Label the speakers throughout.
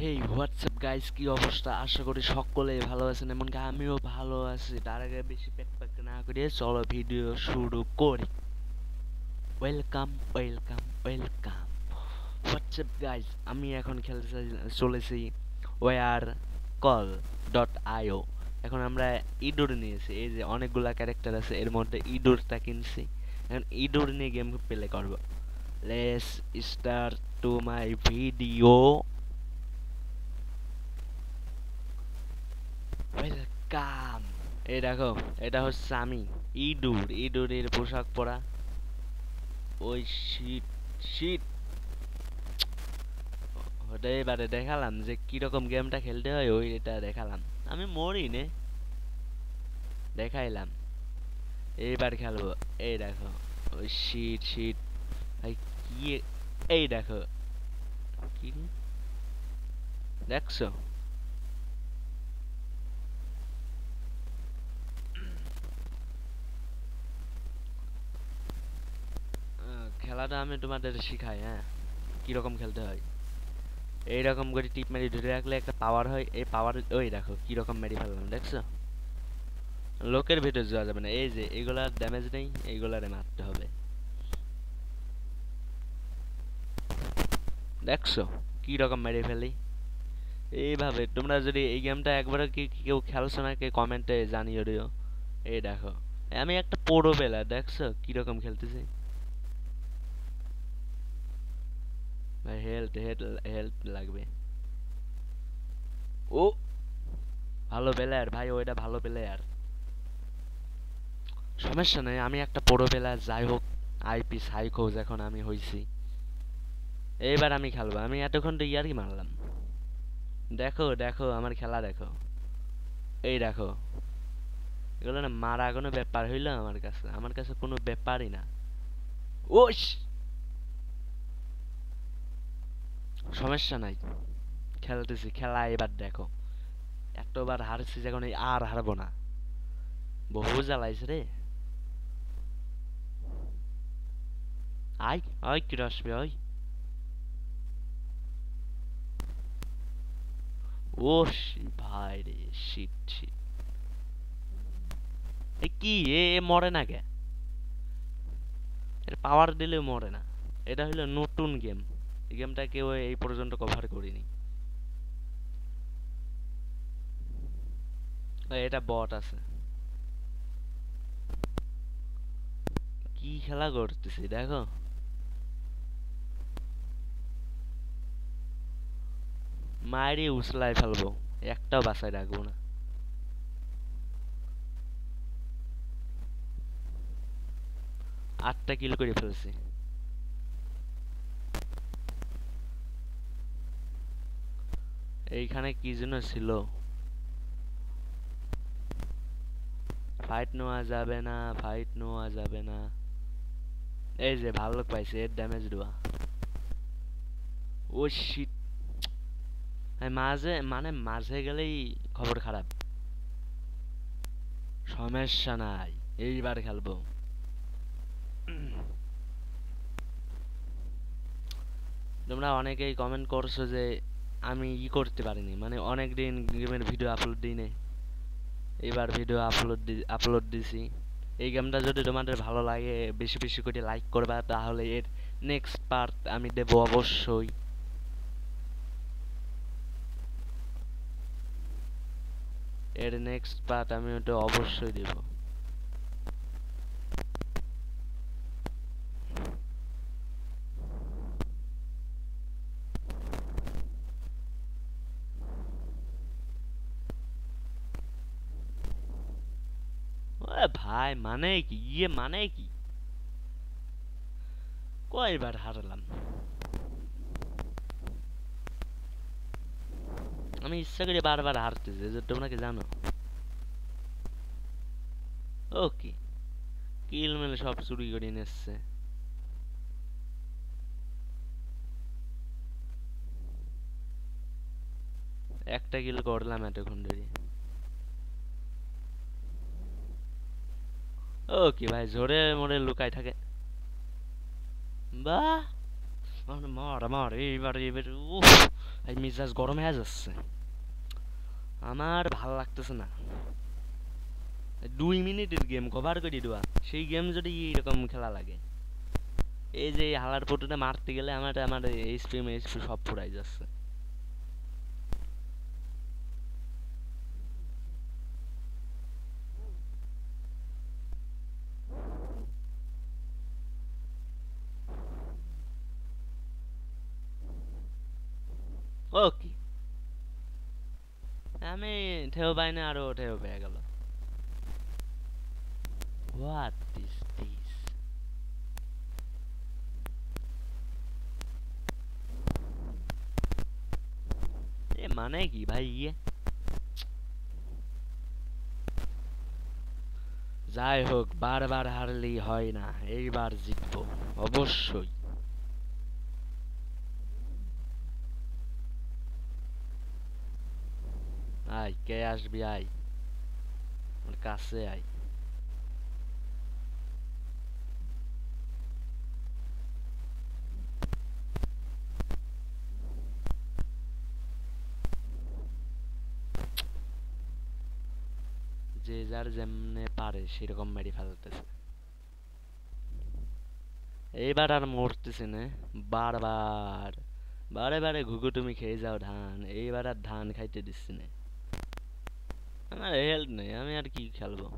Speaker 1: হেই WhatsApp guys, কি অবস্থা? আশা করি সকলেই ভালো আছেন, এমনকি আমিও ভালো আছি। তার আগে বেশি পেক পেক না করে চলো ভিডিও শুরু করি। Welcome welcome welcome WhatsApp guys, আমি এখন খেলতে চলেছি ওয়ার কল ডট আইও। এখন আমরা ইডোর নিয়েছি, এই যে অনেকগুলা ক্যারেক্টার আছে, এর মধ্যে ইডোরটা কিনছি। এখন ইডোর নিয়ে গেম প্লে করব। Let's start to my video. Welcome. এই দেখো, এটা হচ্ছে আমি ইঁদুরের পোশাক পরা। ওই শিট শিট ওটা এবারে দেখালাম যে কিরকম গেমটা খেলতে হয়, ওইটা দেখালাম। আমি মরি নে, দেখাইলাম। এইবার খেলবো। এই দেখো, ওই শিট শিট ভাই, কি এই দেখো, কি দেখছো? খেলাটা আমি তোমাদের শিখাই, হ্যাঁ, কিরকম খেলতে হয়। এইরকম করে টিপ মেরে ধরে রাখলে একটা পাওয়ার হয়, এই পাওয়ার ওই দেখো কিরকম মেরে ফেললাম, দেখছো? লোকের ভিতর যাওয়া যাবে না, এই যে এগুলার ড্যামেজ নেই, এইগুলারে মারতে হবে। দেখছো কি রকম মেরে ফেলি? এইভাবে তোমরা যদি এই গেমটা একবার কি কেউ খেলছো না, কে কমেন্টে জানিয়ে দিও। এই দেখো, আমি একটা প্রো প্লেয়ার, দেখছো কি রকম খেলতেছি? ভাই হেলথ হেলথ হেলথ লাগবে। ও ভালো প্লেয়ার ভাই, ওইটা ভালো প্লেয়ার। সমস্যা নেই, আমি একটা প্রো প্লেয়ার, যাই হোক। আইপি সাইকোজ এখন আমি হইছি। এইবার আমি খেলবো, আমি এতক্ষণ তো ইয়ারই মারলাম। দেখো দেখো আমার খেলা দেখো, এই দেখো। এগুলো না মারা কোনো ব্যাপার হইলো আমার কাছে কোনো ব্যাপারই না। ওস সমস্যা নাই, খেলতেছি খেলা, এবার দেখো। একটাবার হারছি যখন, আর হারবো না। বহু জ্বালাইছে রে। আই আই কি আসবে ওই। ও ভাই রে, শিট শিট। এ কি এ মরে না কে? এর পাওয়ার দিলেও মরে না। এটা হলো নতুন গেম, এই গেমটা কেউ এই পর্যন্ত কভার করিনি। এটা বট আছে। কি খেলা করতেছি দেখো। মায়েরই উছলাই ফেলবো, একটাও বাসায় রাখবো না। 8টা কিল করে ফেলছি। এইখানে কি যেন ছিল। ফাইট নেওয়া যাবে না, ফাইট নেওয়া যাবে না। এই যে ভালো পাইছে, এর ড্যামেজ দেওয়া। ও শিট। মাঝে মানে মাঝে গেলেই খবর খারাপ। সমস্যা নাই, এইবার খেলবো। তোমরা অনেকেই কমেন্ট করছো যে আমি করতে পারিনি, মানে অনেক দিন গেমের ভিডিও আপলোড দিই নাই। এবার ভিডিও আপলোড দিছি। এই গেমটা যদি তোমাদের ভালো লাগে, বেশি বেশি করে লাইক করবা, তাহলে এর নেক্সট পার্ট আমি দেব অবশ্যই। এর নেক্সট পার্ট আমি ওটা অবশ্যই দেব। ভাই মানে কি মানে কি? কয়বার হারলাম? আমি ইচ্ছা করে বারবার হারতেছি, যে তোমরা কি জানো? ওকে, কিল মেলে সব চুরি করে নিচ্ছে। একটা কিল করলাম এতক্ষণ ধরে। ওকে ভাই, জোরে মোরে লুকাই থাকে। বাহ, মর মর এইবার এইবার। উফ ভাই, মেজাজ গরম হয়ে যাচ্ছে, আমার ভাল লাগতেছে না। 2 মিনিটের গেম কভার করে দেওয়া, সেই গেম যদি এরকম খেলা লাগে, এই যে হালার পটুটা মারতে গেলে আমার আমার এইচপি সব ফুরাই যাচ্ছে। ওকে, আমি ঠেও পাই না, আরো ঠেও পেয়ে গেল। What is this? এ মানে কি ভাই? যাই হোক, বারবার হারলেই হয় না, এইবার জিতবো অবশ্যই। আয়, কে আসবি? আয় আমার কাছে আয়। যে যার যেমনে পারে সেরকম মেরে ফেলতেছে। এইবার আর মরতেছে না। বারবার বারে বারে ঘুঘু তুমি খেয়ে যাও ধান, এইবার আর ধান খাইতে দিচ্ছি না। আমার হেল্প নেই, আমি আর কি খেলবো?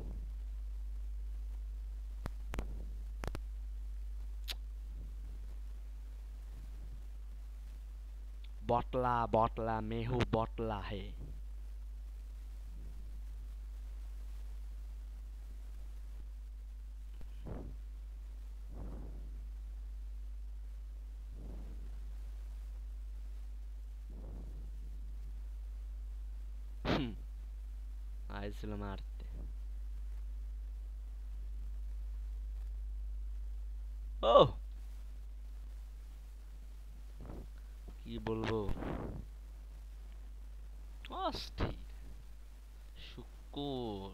Speaker 1: বটলা বটলা মেহু বটলা হে। হুম, আইছিল মারতে। ও, কি বলবো, অস্থির। শুকুর।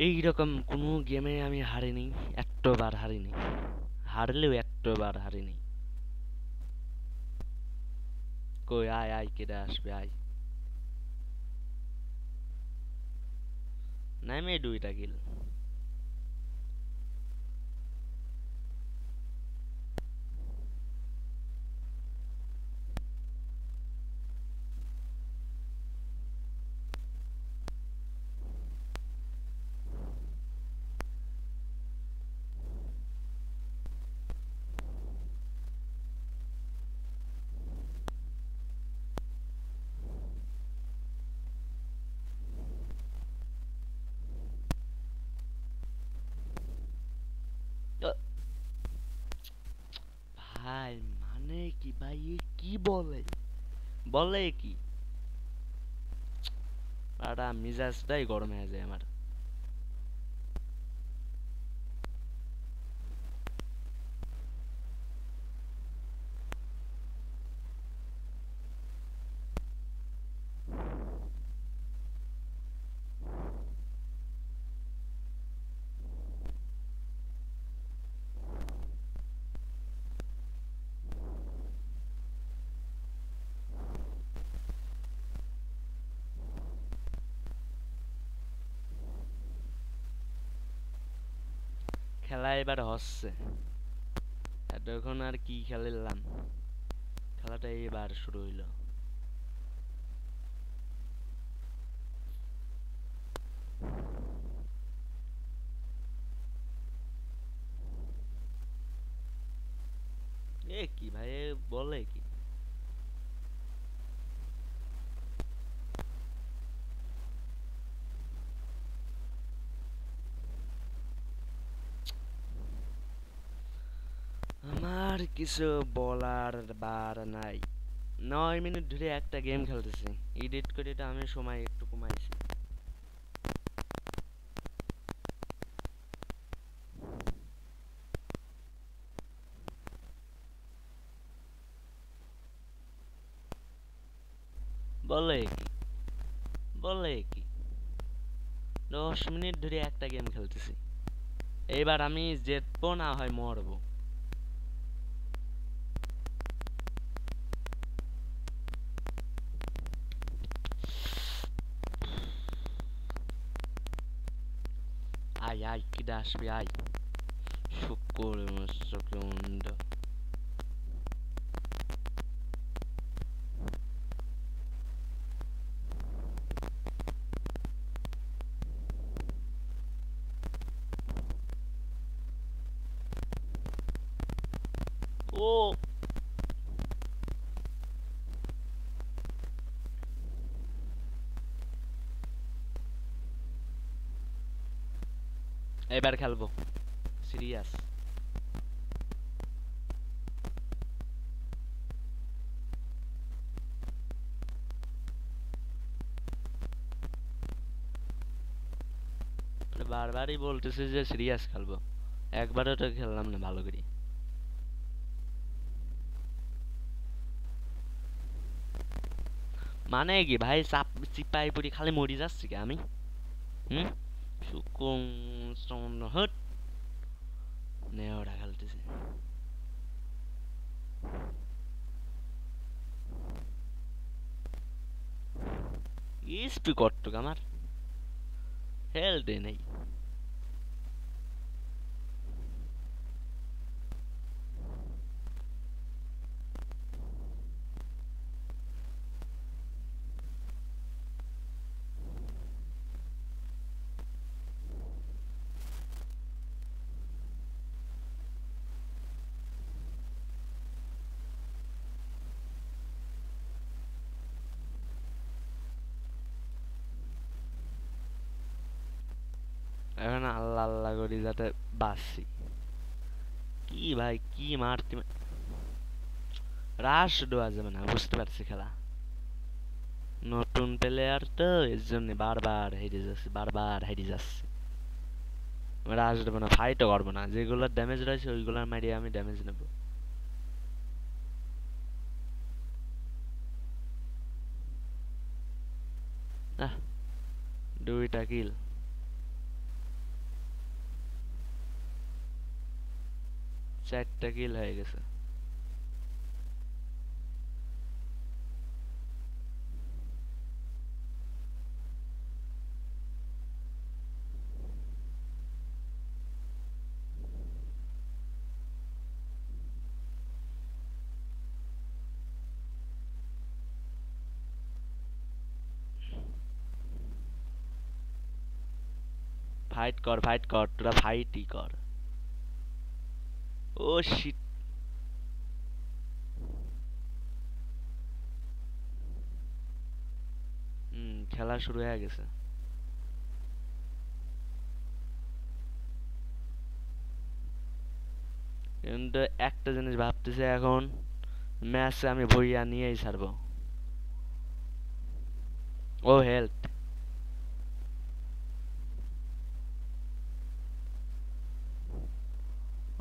Speaker 1: এইরকম কোনো গেমে আমি হারিনি, একটা বার হারিনি, হারলেও একটা বার হারিনি। কই, আয় আয়, কেটে আসবে, আয়। নামে 2টা কিল। আ, ভাই মানে কি ভাই, এ কি বলে? বলে কি? আটা মিজাজটাই গরম হয়ে যায় আমার। খেলা এবার হচ্ছে, এতক্ষণ আর কি খেলিলাম, খেলাটা এবার শুরু হইলো। এ কি ভাই, এ বলে কি? আমার কিছু বলার বার নাই। 9 মিনিট ধরে একটা গেম খেলতেছি, এডিট করে এটা আমি সময় একটু কমাইছি। বলে কি? বলে বলে কি 10 মিনিট ধরে একটা গেম খেলতেছি এইবার আমি জিতবো না হয় মরবো আয় আয় কিডা আসবি আয় শুকর মস্যকুন্ড ও এবার খেলবো সিরিয়াস বারবারই বলতেছে যে সিরিয়াস খেলবো একবারও তো খেললাম না ভালো করে মানে কি ভাই চাপ চিপাই পড়ি খালি মরি যাচ্ছি কি আমি হুম শুকুম হট নেওয়া খেলতেছে স্পি কটটুক আমার হেলথে নেই এখন আল্লাহ আল্লাহ করি যাতে বাঁচছি কি ভাই কি মারতে রাশ দেওয়া যাবে না বুঝতে পারছি খেলা নতুন প্লেয়ার তো এর জন্য বারবার হেরে যাচ্ছে রাশ দেবো না ফাইটও করবো না যেগুলোর ড্যামেজ রয়েছে ওইগুলোর মারিয়ে আমি ড্যামেজ নেবো দুইটা কিল চারটা কিল হয়ে গেছে ফাইট কর তোরা ফাইটই কর ও শিট খেলা শুরু হয়ে গেছে কিন্তু একটা জিনিস ভাবতেছি এখন ম্যাচে আমি ভইয়া নিয়েই ছাড়বো ও হেল্প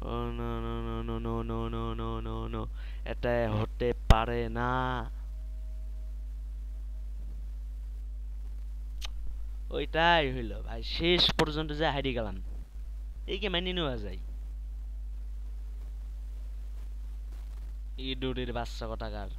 Speaker 1: ও no no no no no no no no no no এটা হতে পারে না ওইটাই হইল ভাই শেষ পর্যন্ত যে হারিয়ে গেলাম এই কি মানিয়ে নেওয়া যায় ইঁদুরের বাচ্চা কোথাকার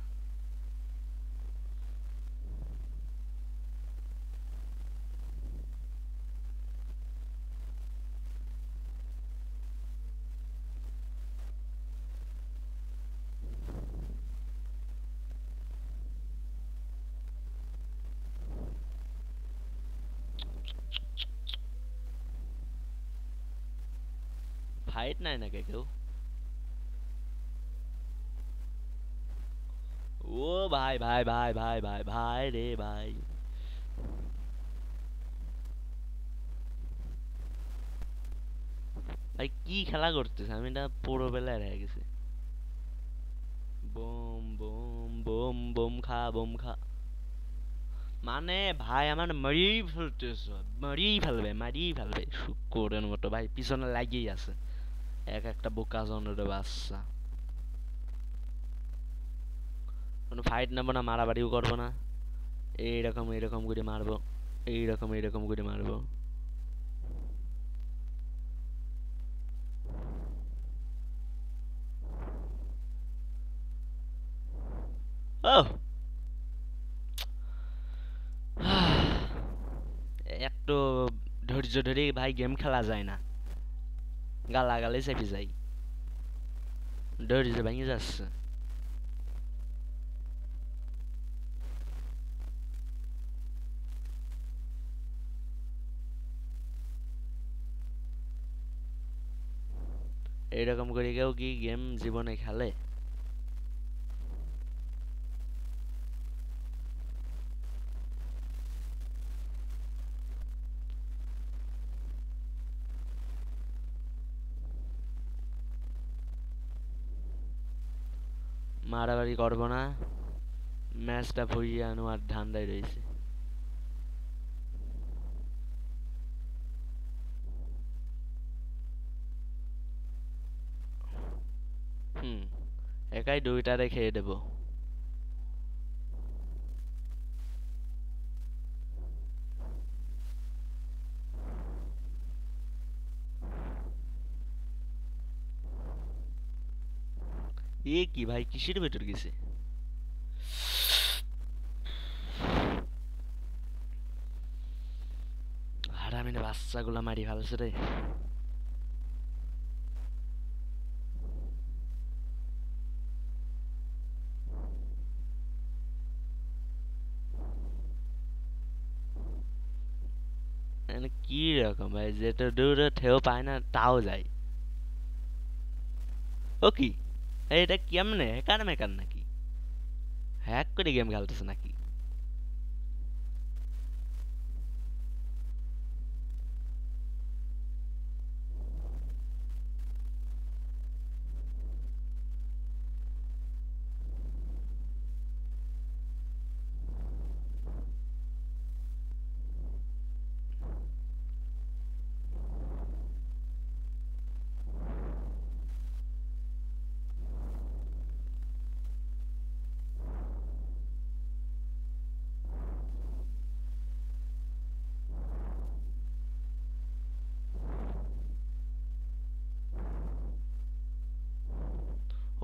Speaker 1: ফাইট নাই নাকি কেউ ও ভাই ভাই ভাই ভাই ভাই ভাই রে ভাই ভাই কি খেলা করতেছে আমি এটা পুরো বেলায় রয়ে গেছি বোম বোম বোম বোম খা মানে ভাই আমার মারিয়েই ফেলবে শুক্রের মতো ভাই পিছনে লাগিয়েই আছে এক একটা বোকা জনের বাচ্চা কোনো ফাইট নেবো না মারামারিও করবো না এইরকম করে মারবো এইরকম করে মারবো। ও একটু ধৈর্য ধরে ভাই গেম খেলা যায় না, গালাগালি চেপে যাই, ধৈর্য ভেঙে যাচ্ছে। এইরকম করে কেউ কি গেম জীবনে খেলে? মারামারি করবো না, ম্যাচটা ভরিয়ে আনো আর ধান্দায় রয়েছে। হুম, একাই দুইটারে খেয়ে দেবো। এ কি ভাই, কিসের ভেতর গেছে? হারামিনে বাচ্চাগুলা মারি ফেলছে রে। মানে কি রকম ভাই, যেটা দূরে ঠেও পায় না তাও যায়। ও কি, এটা কেমনে হ্যাকার মেকার নাকি? হ্যাক করে গেম খেলতেছে নাকি?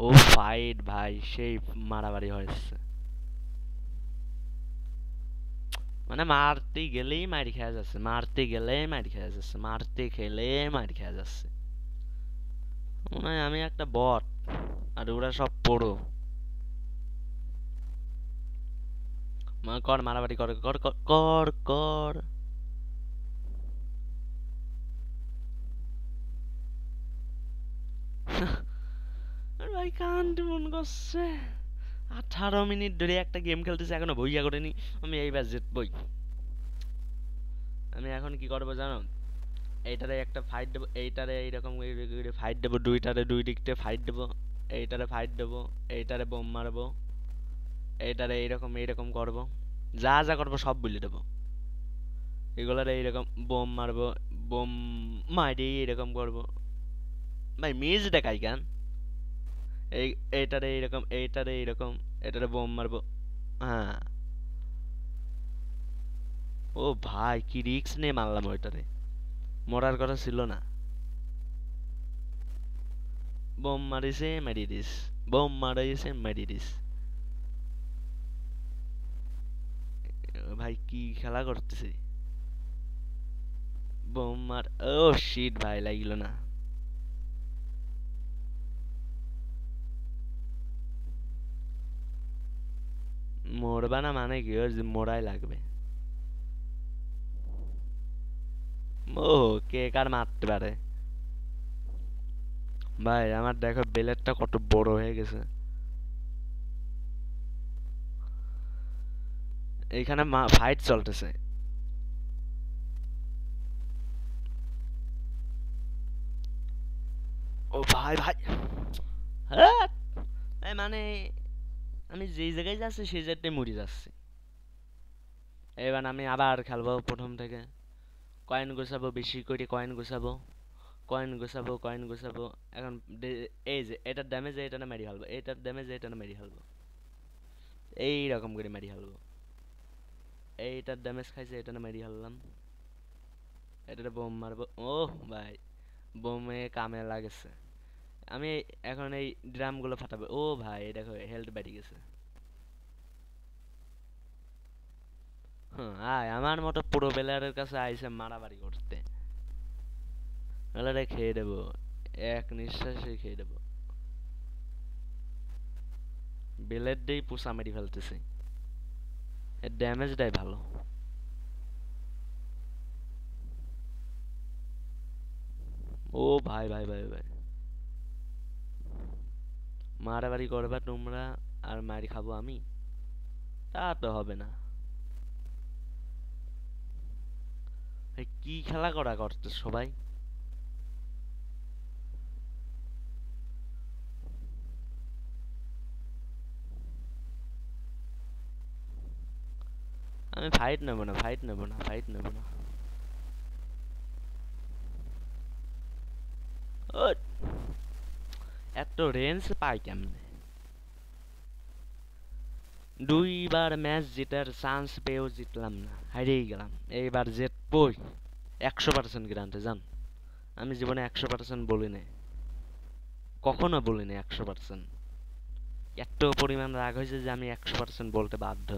Speaker 1: ও ফাইট ভাই, সেই মারামারি হয়েছে। মানে মারতে গেলেই মার খেয়া যাচ্ছে, মারতে গেলেই মার খেয়া যাচ্ছে, মারতে খেলে মার খেয়া যাচ্ছে। মনে হয় আমি একটা বট আর ওরা সব পোড়ো। কর মারামারি কর, কর কর কর কর। আর ভাই কান্ড মন করছে। 18 মিনিট ধরে একটা গেম খেলতেছে, এখনো বইয়া করেনি। আমি এইবার জিতবই। আমি এখন কি করবো জানো? এইটারে একটা ফাইট দেবো, এইটারে এইরকম ফাইট দেবো, দুইটারে দুই দিক থেকে ফাইট দেবো। এইটারে ফাইট দেবো, এইটারে বোম মারবো, এইটারে এইরকম এইরকম করবো, যা যা করবো সব বলে দেবো। এগুলারে এইরকম বোম মারবো, বোম মারি এরকম করবো। ভাই মিজ দেখাই কেন? এই এইটারে এইরকম, এইটারে এইরকম, এটারে বোম মারবো। হ্যাঁ। ও ভাই কি রিক্স নিয়ে মারলাম ওইটারে, মরার কথা ছিল না। বোম মারিছে মেরি দিস, বোম মারাইছে মেরি দিস। ভাই কি খেলা করতেছে? বোম মার, ও শিট ভাই লাগিল না। মরবা না মানে কি, ওর যে মরাই লাগবে। ও কে কার মারতে পারে? ভাই আমার দেখো বেলেটটা কত বড় হয়ে গেছে। এইখানে ফাইট চলতেছে। ও ভাই ভাই, হ্যাঁ। এই মানে আমি যেই জায়গায় যাচ্ছি সেই জায়গাটাই মরে যাচ্ছি। এবার আমি আবার খেলবো প্রথম থেকে। কয়েন গোছাবো, বেশি করে কয়েন গোছাবো, কয়েন গোছাবো, কয়েন গোছাবো। এখন এই যে এটার ড্যামেজ এটা না মেরি ফেলবো, এটার ড্যামেজ এটা না মেরি ফেলবো, এইরকম করে মেরি ফেলবো। এইটার ড্যামেজ খাইছে, এটা না মেরি হারলাম। এটা বোম মারবো। ও ভাই, বোমে কামে লাগেছে। আমি এখন এই ড্রামগুলো ফাটাবো। ও ভাই দেখো হেলথ বেড়ে গেছে। হুম, আয় আমার মতো পুরো প্লেয়ারের কাছে আইসে মারামারি করতে। নাহলে খেয়ে দেবো, এক নিঃশ্বাসে খেয়ে দেবো। বেলের দিয়েই পুষা মেরি ফেলতেছি, এর ড্যামেজটাই ভালো। ও ভাই ভাই ভাই ভাই, মারামারি করবা তোমরা আর মারি খাবো আমি? তা তো হবে না। ভাই কি খেলা করা করতে সবাই? আমি ফাইট নেবো না, ফাইট নেবো না, ফাইট নেবো না। ও, এত রেঞ্জ পাই কেমনে? দুইবার ম্যাচ জেতার চান্স পেয়েও জিতলাম না, হারিয়ে গেলাম। এইবার জিতবই 100% গ্যারান্টি জান। আমি জীবনে 100% বলি নাই, কখনো বলি নাই 100%। এত পরিমাণ রাগ হয়েছে যে আমি 100% বলতে বাধ্য।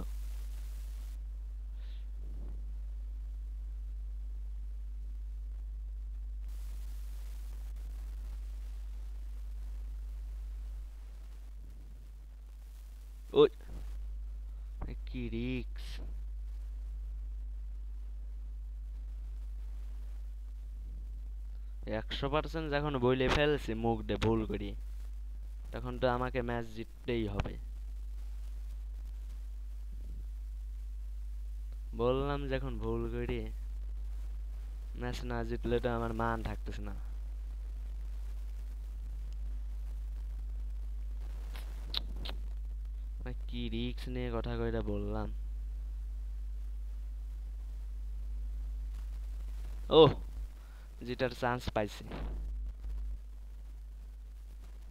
Speaker 1: ওই কি রিক্স! 100% যখন বইলে ফেলছি মুখ দিয়ে ভুল করি, তখন তো আমাকে ম্যাচ জিততেই হবে। বললাম যখন ভুল করি, ম্যাচ না জিতলে তো আমার মান থাকতেছে না। কি রিক্স নিয়ে কথা কইটা বললাম। ও, যেটার চান্স পাইছি,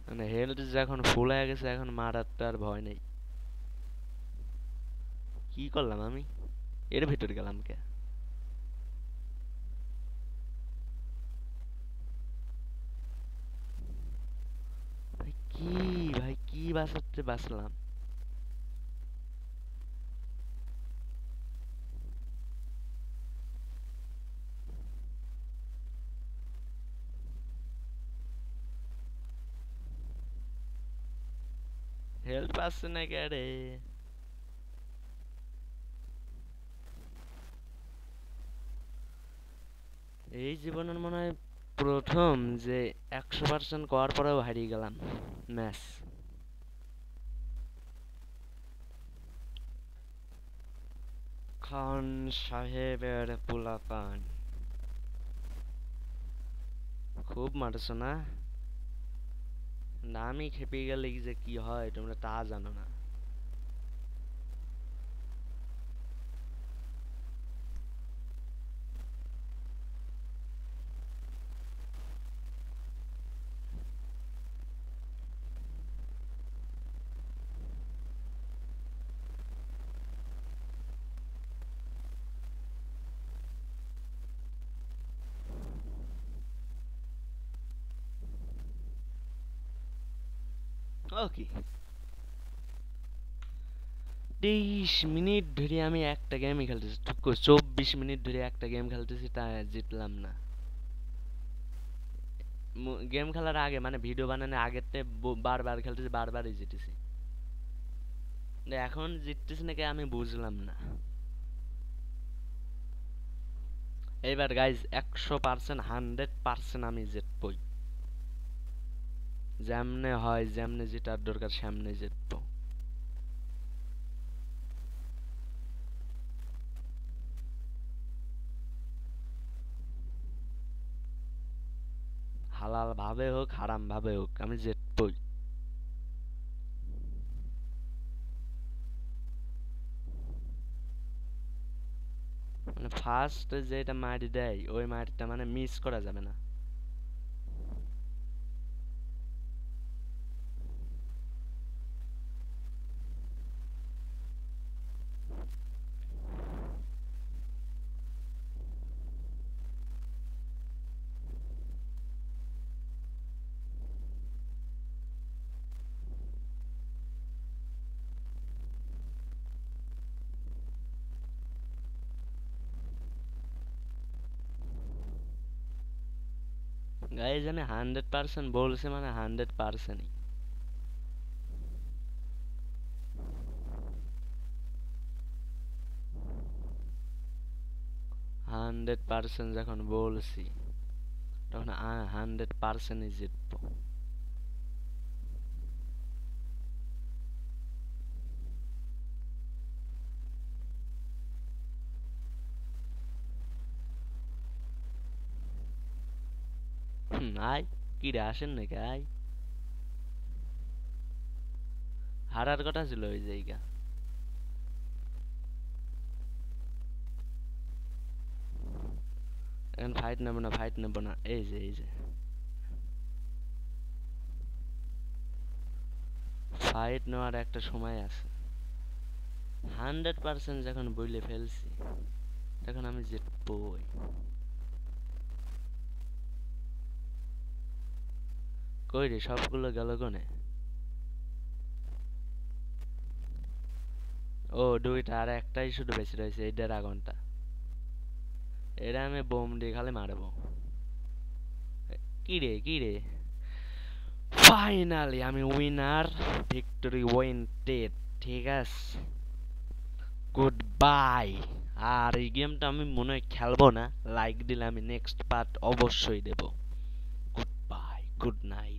Speaker 1: মানে হেলথ যখন ফুল হয়ে গেছে এখন মারার তো আর ভয় নেই। কি করলাম আমি? এর ভিতর গেলাম কে? ভাই কি, ভাই কি বাঁচাতে বাঁচলাম? হেল্প আসছে না কে রে? এই জীবনের মনে হয় প্রথম যে 100% করার পরেও হারিয়ে গেলাম ম্যাচ। খান সাহেবের পোলাপান, খুব মারছো না? না আমি খেপে গেলে যে কি হয় তোমরা তা জানো না। ওকে, 23 মিনিট ধরে আমি একটা গেমই খেলতেছি, ঠিক করে 24 মিনিট ধরে একটা গেম খেলতেছি, তা জিতলাম না। গেম খেলার আগে মানে ভিডিও বানানোর আগেতে বারবার খেলতেছি, বারবারই জিতেছি। এখন জিততেছি নাকি আমি বুঝলাম না। এইবার গাইজ 100%, 100% আমি জিতবই। যেমনে হয়, যেমনে জেতার দরকার সামনে জিতবো। হালাল ভাবে হোক হারাম ভাবে হোক আমি জিতবই। মানে ফার্স্ট যেটা মারি দেয় ওই মারিটা মানে মিস করা যাবে না। গাইজ আমি 100% বলছি মানে 100%। 100% যখন বলছি তখন 100%ই জিতবো। আয় কিরে আসেন নাকি? আয়, হারার কথা ছিল ওই জায়গা। এখন ফাইট নেবো না, ফাইট নেবো না, এই যে এই যে ফাইট নেওয়ার একটা সময় আছে। 100% যখন বইলে ফেলছি তখন আমি জিতবই। কই রে সবগুলো গেল কোনে? ও দুইটা, আর একটাই শুধু বেঁচে রয়েছে, এই ড্রাগনটা। এটা আমি বোম দিয়ে খালি মারবো। কি রে কি রে, ফাইনালি আমি উইনার, ভিক্টরি ওয়েন্টেড। ঠিক আছে, গুড বাই। আর এই গেমটা আমি মনে হয় খেলবো না, লাইক দিলে আমি নেক্সট পার্ট অবশ্যই দেব। Good bye, good night.